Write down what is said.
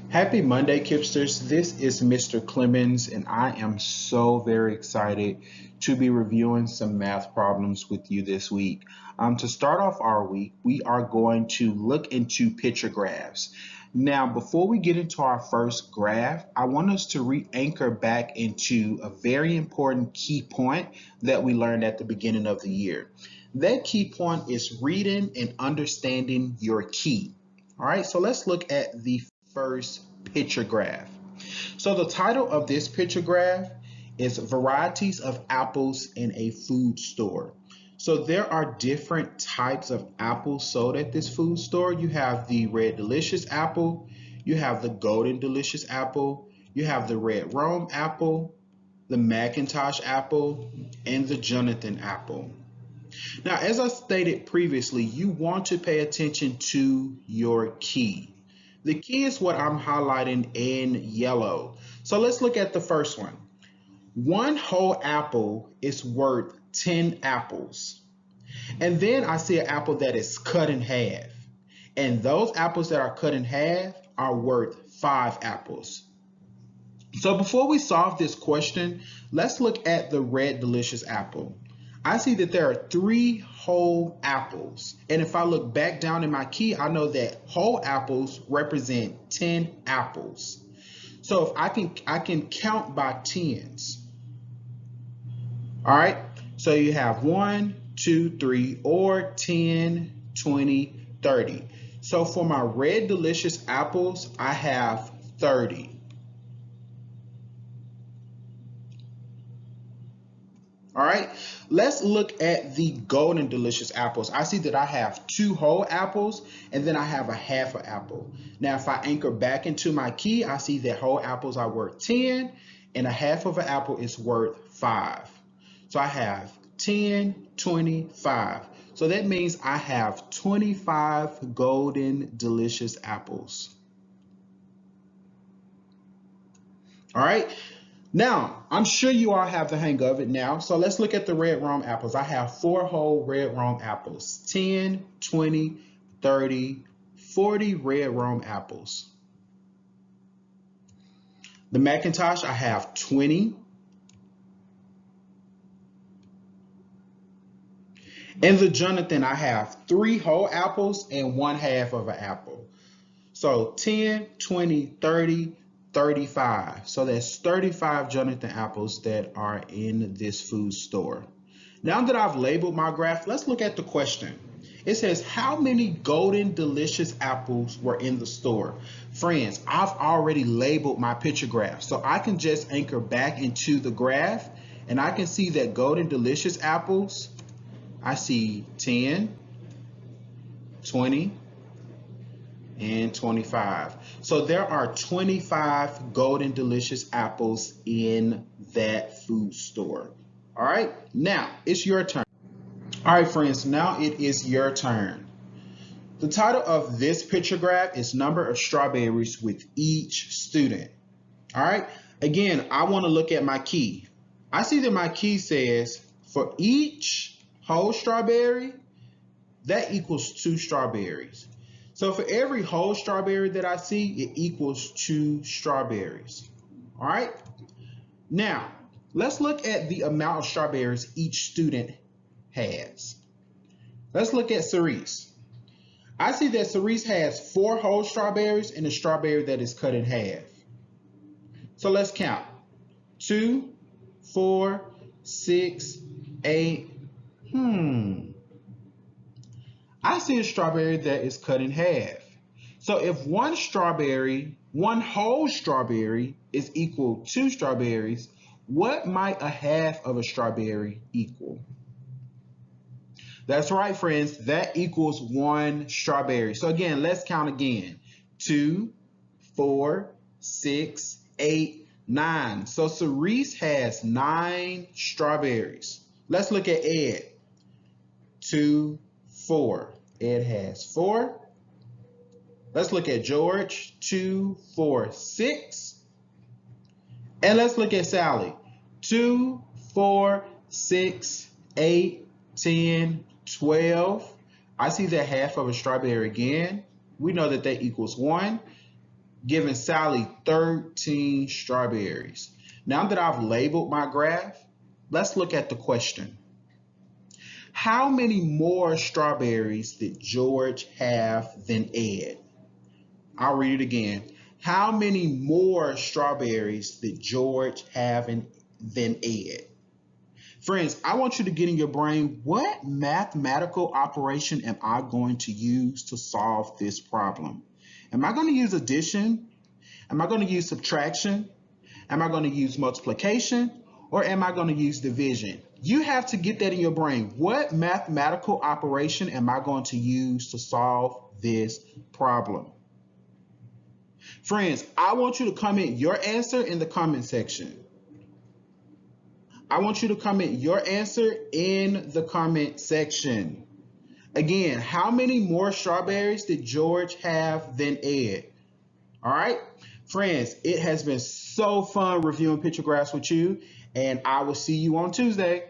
Happy Monday, Kipsters. This is Mr. Clemens, and I am so very excited to be reviewing some math problems with you this week. To start off our week, we are going to look into picture graphs. Now, before we get into our first graph, I want us to re-anchor back into a very important key point that we learned at the beginning of the year. That key point is reading and understanding your key. All right, so let's look at the first picture graph. So the title of this picture graph is Varieties of Apples in a Food Store. So there are different types of apples sold at this food store. You have the Red Delicious apple, you have the Golden Delicious apple, you have the Red Rome apple, the Macintosh apple, and the Jonathan apple. Now, as I stated previously, you want to pay attention to your key. The key is what I'm highlighting in yellow. So let's look at the first one. One whole apple is worth 10 apples. And then I see an apple that is cut in half. And those apples that are cut in half are worth 5 apples. So before we solve this question, let's look at the Red Delicious apple. I see that there are 3 whole apples. And if I look back down in my key, I know that whole apples represent 10 apples. So if I can count by tens. All right. So you have 1, 2, 3, or 10, 20, 30. So for my Red Delicious apples, I have 30. All right, let's look at the Golden Delicious apples. I see that I have 2 whole apples and then I have a half an apple. Now, if I anchor back into my key, I see that whole apples are worth 10 and a half of an apple is worth 5. So I have 10, 25. So that means I have 25 Golden Delicious apples. All right. Now, I'm sure you all have the hang of it now. So let's look at the Red Rome apples. I have 4 whole Red Rome apples. 10, 20, 30, 40 Red Rome apples. The Macintosh, I have 20. And the Jonathan, I have 3 whole apples and 1/2 of an apple. So 10, 20, 30, 35. So that's 35 Jonathan apples that are in this food store. Now that I've labeled my graph, let's look at the question. It says, how many Golden Delicious apples were in the store? Friends, I've already labeled my picture graph, so I can just anchor back into the graph and I can see that Golden Delicious apples, I see 10, 20, and 25. So there are 25 Golden Delicious apples in that food store. All right, now it's your turn. All right, friends, now it is your turn. The title of this picture graph is Number of Strawberries with Each Student. All right, again, I want to look at my key. I see that my key says for each whole strawberry, that equals 2 strawberries. So for every whole strawberry that I see, it equals 2 strawberries. All right. Now, let's look at the amount of strawberries each student has. Let's look at Cerise. I see that Cerise has 4 whole strawberries and a strawberry that is cut in half. So let's count. 2, 4, 6, 8. I see a strawberry that is cut in half. So if one whole strawberry is equal to 2 strawberries, what might a half of a strawberry equal? That's right, friends, that equals 1 strawberry. So again, let's count again. 2, 4, 6, 8, 9. So Cerise has 9 strawberries. Let's look at Ed. 2, 4. Ed has 4. Let's look at George. 2, 4, 6. And let's look at Sally. 2, 4, 6, 8, 10, 12. I see that half of a strawberry again. We know that that equals 1. giving Sally 13 strawberries. Now that I've labeled my graph, let's look at the question. How many more strawberries did George have than Ed? I'll read it again. How many more strawberries did George have than Ed? Friends, I want you to get in your brain, what mathematical operation am I going to use to solve this problem? Am I going to use addition? Am I going to use subtraction? Am I going to use multiplication? Or am I going to use division? You have to get that in your brain. What mathematical operation am I going to use to solve this problem? Friends, I want you to comment your answer in the comment section. I want you to comment your answer in the comment section. Again, how many more strawberries did George have than Ed? All right, friends, it has been so fun reviewing picture graphs with you, and I will see you on Tuesday.